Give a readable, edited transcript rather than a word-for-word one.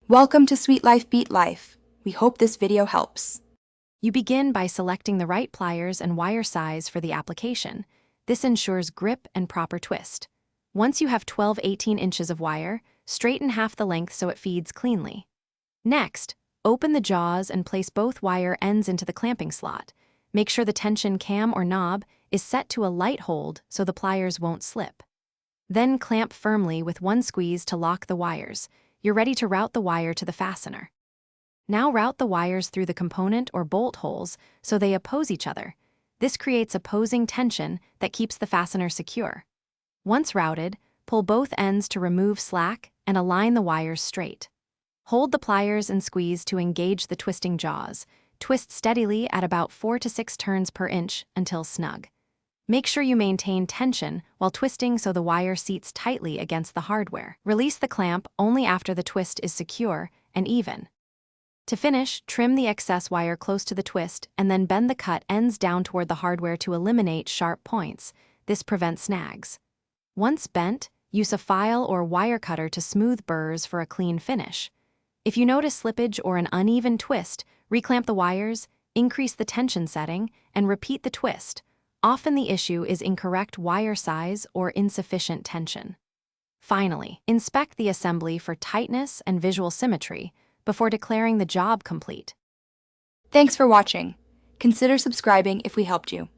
Welcome to Sweet Life Beat Life. We hope this video helps. You begin by selecting the right pliers and wire size for the application. This ensures grip and proper twist. Once you have 12-18 inches of wire, straighten half the length so it feeds cleanly. Next, open the jaws and place both wire ends into the clamping slot. Make sure the tension cam or knob is set to a light hold so the pliers won't slip. Then clamp firmly with one squeeze to lock the wires. You're ready to route the wire to the fastener. Now route the wires through the component or bolt holes so they oppose each other. This creates opposing tension that keeps the fastener secure. Once routed, pull both ends to remove slack and align the wires straight. Hold the pliers and squeeze to engage the twisting jaws. Twist steadily at about 4 to 6 turns per inch until snug. Make sure you maintain tension while twisting so the wire seats tightly against the hardware. Release the clamp only after the twist is secure and even. To finish, trim the excess wire close to the twist and then bend the cut ends down toward the hardware to eliminate sharp points. This prevents snags. Once bent, use a file or wire cutter to smooth burrs for a clean finish. If you notice slippage or an uneven twist, reclamp the wires, increase the tension setting, and repeat the twist. Often the issue is incorrect wire size or insufficient tension. Finally, inspect the assembly for tightness and visual symmetry before declaring the job complete. Thanks for watching. Consider subscribing if we helped you.